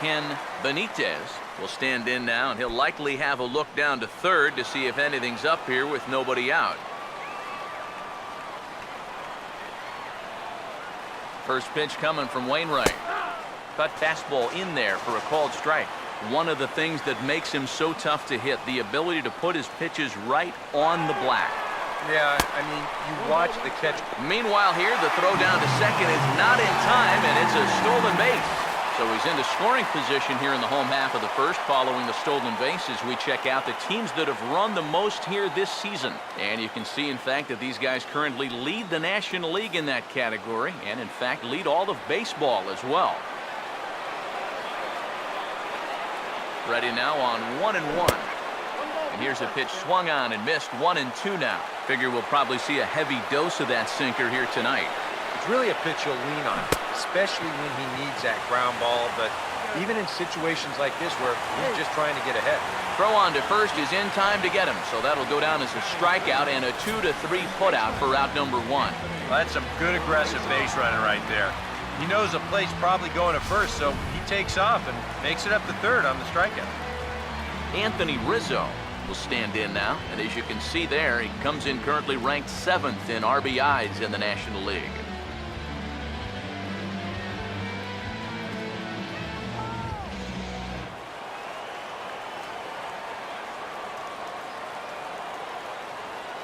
Ken Benitez will stand in now, and he'll likely have a look down to third to see if anything's up here with nobody out. First pitch coming from Wainwright. Cut fastball in there for a called strike. One of the things that makes him so tough to hit, the ability to put his pitches right on the black. Yeah, I mean, you watch the catch. Meanwhile here, the throw down to second is not in time, and it's a stolen base. So he's into scoring position here in the home half of the first following the stolen base as we check out the teams that have run the most here this season. And you can see, in fact, that these guys currently lead the National League in that category and, in fact, lead all of baseball as well. Ready now on 1-1. And here's a pitch swung on and missed. 1-2 now. Figure we'll probably see a heavy dose of that sinker here tonight. It's really a pitch you'll lean on, especially when he needs that ground ball. But even in situations like this where he's just trying to get ahead. Throw on to first is in time to get him. So that'll go down as a strikeout and a 2-3 putout for out number 1. Well, that's some good aggressive base running right there. He knows the play's probably going to first, so he takes off and makes it up to third on the strikeout. Anthony Rizzo will stand in now, and as you can see there, he comes in currently ranked 7th in RBIs in the National League.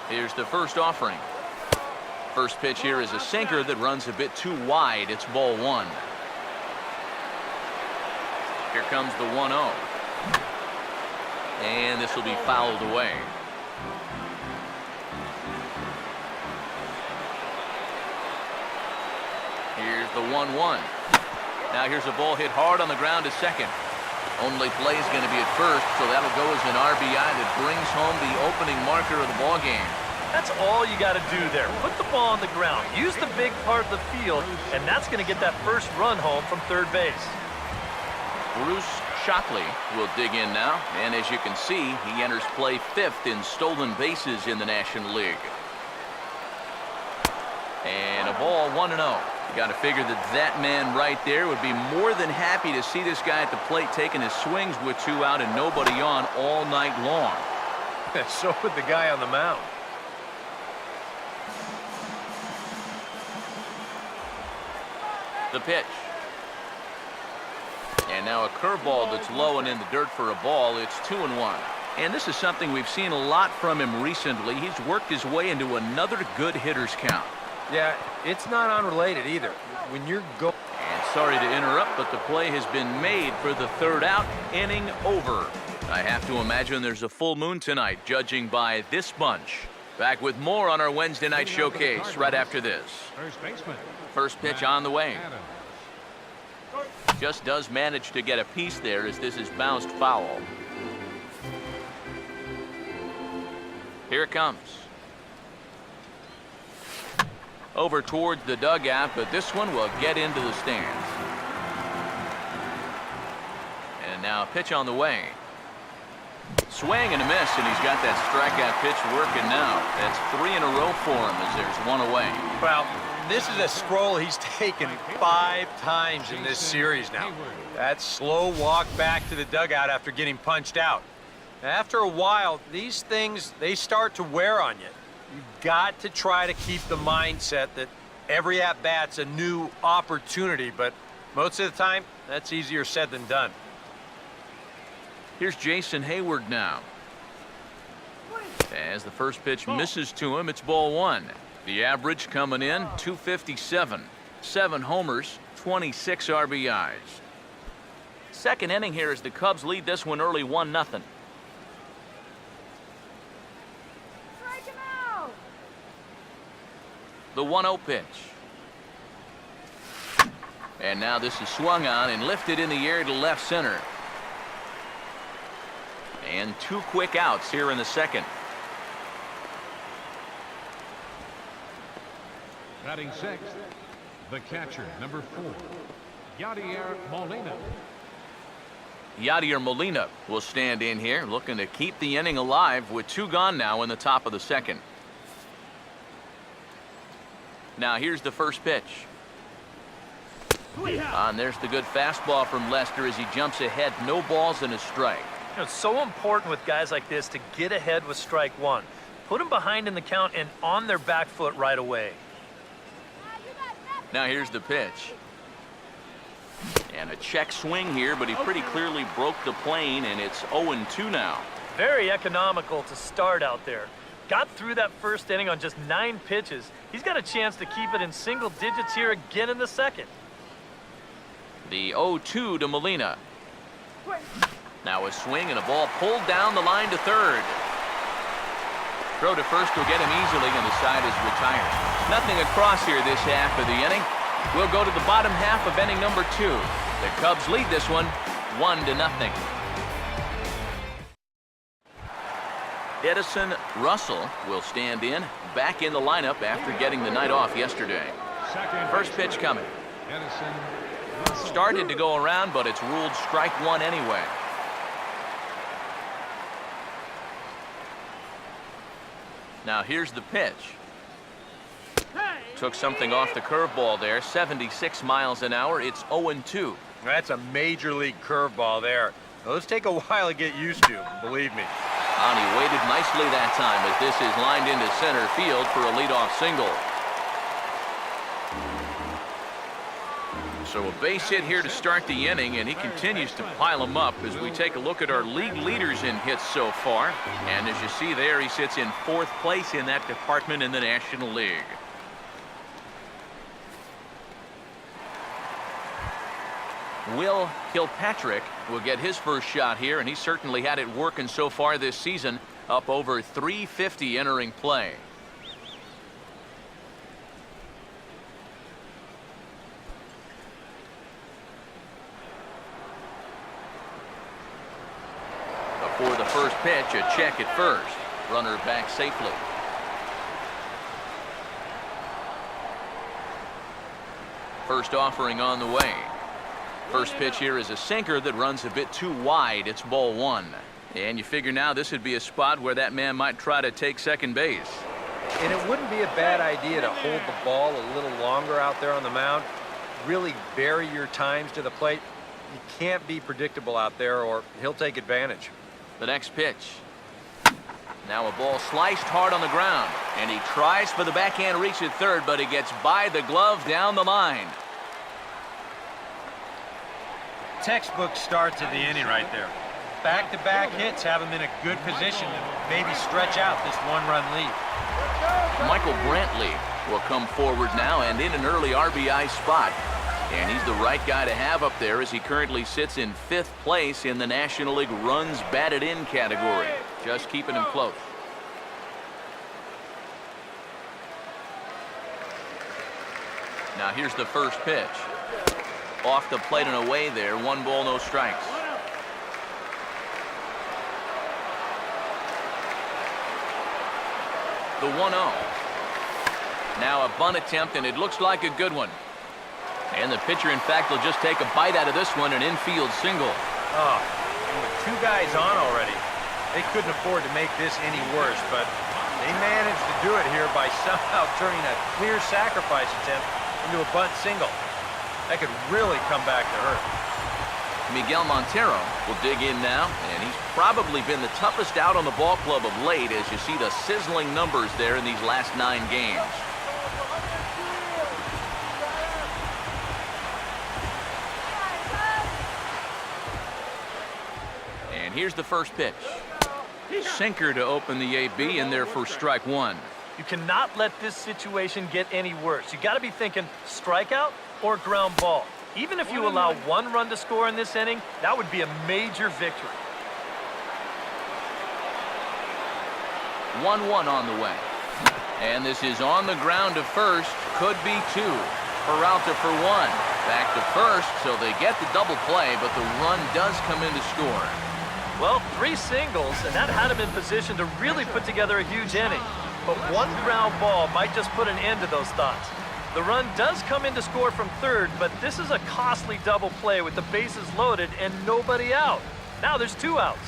Here's the first offering. First pitch here is a sinker that runs a bit too wide. It's ball 1. Here comes the 1-0. And this will be fouled away. Here's the 1-1. Now here's a ball hit hard on the ground to second. Only play is going to be at first, so that'll go as an RBI that brings home the opening marker of the ball game. That's all you got to do there. Put the ball on the ground. Use the big part of the field, and that's going to get that first run home from third base. Bruce Shockley will dig in now, and as you can see, he enters play 5th in stolen bases in the National League. And a ball 1-0. You got to figure that man right there would be more than happy to see this guy at the plate taking his swings with 2 out and nobody on all night long. So would the guy on the mound. The pitch. And now a curveball that's low and in the dirt for a ball. It's 2-1. And this is something we've seen a lot from him recently. He's worked his way into another good hitter's count. Yeah, it's not unrelated either. When you're going. And sorry to interrupt, but the play has been made for the 3rd out. Inning over. I have to imagine there's a full moon tonight, judging by this bunch. Back with more on our Wednesday night showcase right after this. First pitch on the way. Just does manage to get a piece there as this is bounced foul. Here it comes. Over towards the dugout, but this one will get into the stands. And now a pitch on the way. Swing and a miss, and he's got that strikeout pitch working now. That's 3 in a row for him as there's 1 away. Well, this is a scroll he's taken 5 times in this series now. That slow walk back to the dugout after getting punched out. After a while, these things, they start to wear on you. You've got to try to keep the mindset that every at-bat's a new opportunity, but most of the time, that's easier said than done. Here's Jason Hayward now. As the first pitch misses to him, it's ball 1. The average coming in, 257. 7 homers, 26 RBIs. Second inning here as the Cubs lead this one early 1-0. The 1-0 pitch. And now this is swung on and lifted in the air to left center. And 2 quick outs here in the second. Batting 6th, the catcher, number 4, Yadier Molina. Yadier Molina will stand in here, looking to keep the inning alive with 2 gone now in the top of the second. Now here's the first pitch. And there's the good fastball from Lester as he jumps ahead. No balls and a strike. You know, it's so important with guys like this to get ahead with strike one. Put them behind in the count and on their back foot right away. Now here's the pitch. And a check swing here, but he pretty clearly broke the plane, and it's 0-2 now. Very economical to start out there. Got through that first inning on just 9 pitches. He's got a chance to keep it in single digits here again in the second. The 0-2 to Molina. Now a swing and a ball pulled down the line to third. Throw to first will get him easily, and the side is retired. Nothing across here this half of the inning. We'll go to the bottom half of inning number 2. The Cubs lead this one 1-0. Edison Russell will stand in, back in the lineup after getting the night off yesterday. First pitch coming. Edison Started to go around, but it's ruled strike one anyway. Now here's the pitch. Took something off the curveball there. 76 miles an hour. It's 0-2. That's a major league curveball there. Those take a while to get used to, believe me. And he waited nicely that time as this is lined into center field for a leadoff single. So a base hit here to start the inning, and he continues to pile them up as we take a look at our league leaders in hits so far. And as you see there, he sits in 4th place in that department in the National League. Will Kilpatrick will get his first shot here, and he certainly had it working so far this season, up over 350 entering play. Before the first pitch, a check at first. Runner back safely. First offering on the way. First pitch here is a sinker that runs a bit too wide. It's ball 1. And you figure now this would be a spot where that man might try to take second base. And it wouldn't be a bad idea to hold the ball a little longer out there on the mound. Really vary your times to the plate. You can't be predictable out there or he'll take advantage. The next pitch. Now a ball sliced hard on the ground. And he tries for the backhand reach at third, but it gets by the glove down the line. Textbook start to the inning right there. Back-to-back hits have him in a good position to maybe stretch out this 1-run lead. Michael Brantley will come forward now and in an early RBI spot. And he's the right guy to have up there as he currently sits in 5th place in the National League runs batted in category. Just keeping him close. Now here's the first pitch. Off the plate and away there. 1 ball, no strikes. The 1-0. Now a bunt attempt, and it looks like a good one. And the pitcher, in fact, will just take a bite out of this one, an infield single. Oh, and with 2 guys on already, they couldn't afford to make this any worse, but they managed to do it here by somehow turning a clear sacrifice attempt into a bunt single. That could really come back to hurt. Miguel Montero will dig in now, and he's probably been the toughest out on the ball club of late as you see the sizzling numbers there in these last 9 games. And here's the first pitch. Sinker to open the AB in there for strike 1. You cannot let this situation get any worse. You got to be thinking strikeout or ground ball. Even if you allow 1 run to score in this inning, that would be a major victory. 1-1 on the way. And this is on the ground to first. Could be 2. Peralta for 1. Back to first, so they get the double play, but the run does come in to score. Well, 3 singles, and that had him in position to really put together a huge inning. But 1 ground ball might just put an end to those thoughts. The run does come in to score from third, but this is a costly double play with the bases loaded and nobody out. Now there's 2 outs.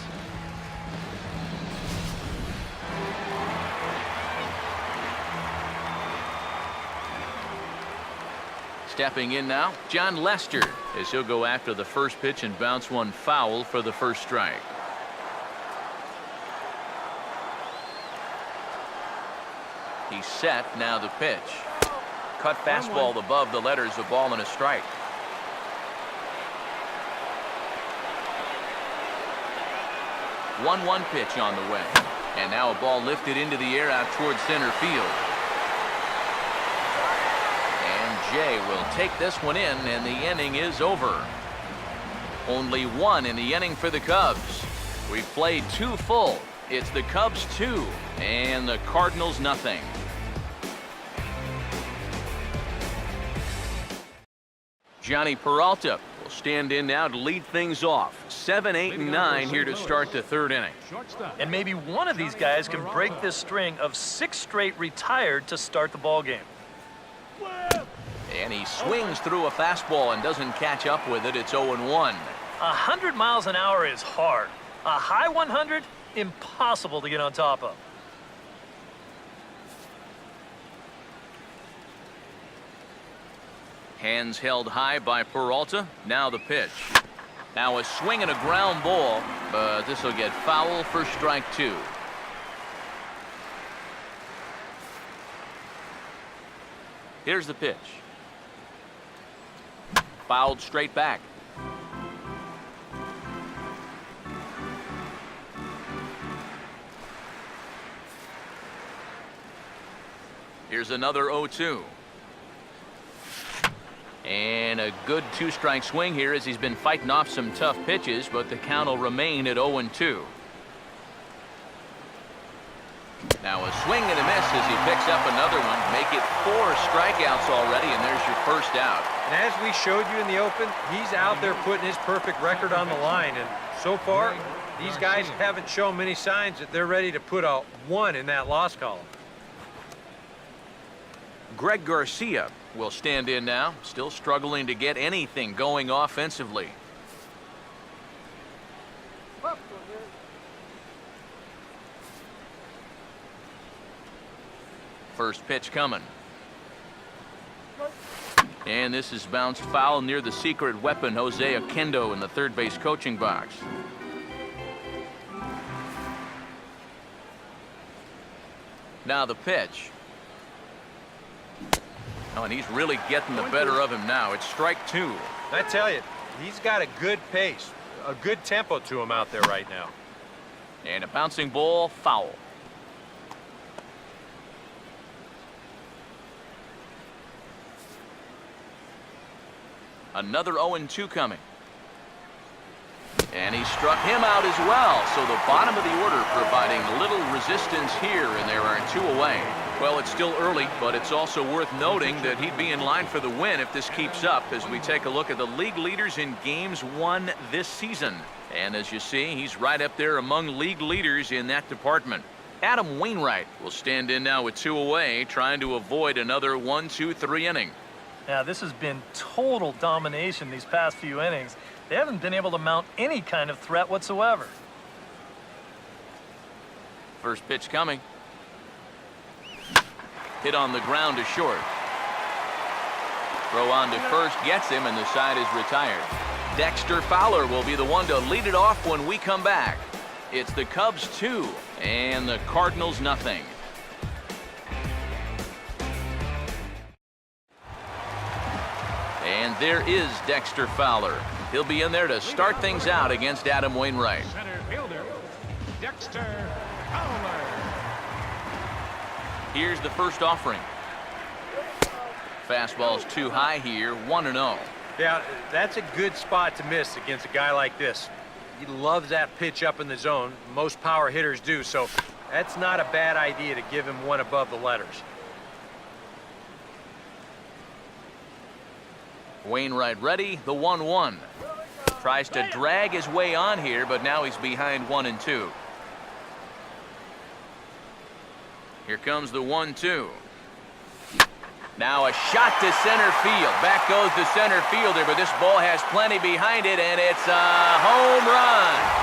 Stepping in now, John Lester, as he'll go after the first pitch and bounce one foul for the first strike. He's set, now the pitch. Cut fastball above the letters, a ball and a strike. One pitch on the way. And now a ball lifted into the air out towards center field. Jay will take this one in, and the inning is over. Only one in the inning for the Cubs. We've played 2 full. It's the Cubs 2 and the Cardinals nothing. Johnny Peralta will stand in now to lead things off. 7, 8, and 9 here to start the 3rd inning. And maybe one of these guys can break this string of 6 straight retired to start the ball game. And he swings through a fastball and doesn't catch up with it. It's 0-1. 100 miles an hour is hard. A high 100, impossible to get on top of. Hands held high by Peralta. Now the pitch. Now a swing and a ground ball, but this will get foul for strike 2. Here's the pitch. Fouled straight back. Here's another 0-2. And a good 2-strike swing here as he's been fighting off some tough pitches, but the count will remain at 0-2. Now a swing and a miss as he picks up another one. Make it 4 strikeouts already, and there's your first out. And as we showed you in the open, he's out there putting his perfect record on the line. And so far, these guys haven't shown many signs that they're ready to put a 1 in that loss column. Greg Garcia will stand in now, still struggling to get anything going offensively. First pitch coming. And this is bounced foul near the secret weapon, Jose Oquendo, in the third base coaching box. Now the pitch. Oh, and he's really getting the better of him now. It's strike 2. I tell you, he's got a good pace, a good tempo to him out there right now. And a bouncing ball, foul. Another 0-2 coming. And he struck him out as well. So the bottom of the order providing little resistance here, and there are 2 away. Well, it's still early, but it's also worth noting that he'd be in line for the win if this keeps up as we take a look at the league leaders in games won this season. And as you see, he's right up there among league leaders in that department. Adam Wainwright will stand in now with 2 away, trying to avoid another 1-2-3 inning. Now, this has been total domination these past few innings. They haven't been able to mount any kind of threat whatsoever. First pitch coming. Hit on the ground to short. Throw on to first, gets him, and the side is retired. Dexter Fowler will be the one to lead it off when we come back. It's the Cubs 2 and the Cardinals nothing. And there is Dexter Fowler. He'll be in there to start things out against Adam Wainwright. Center fielder, Dexter Fowler. Here's the first offering. Fastball's too high here, 1-0. Yeah, that's a good spot to miss against a guy like this. He loves that pitch up in the zone. Most power hitters do, so that's not a bad idea to give him one above the letters. Wainwright ready, the 1-1. Tries to drag his way on here, but now he's behind 1-2. Here comes the 1-2. Now a shot to center field. Back goes the center fielder, but this ball has plenty behind it, and it's a home run.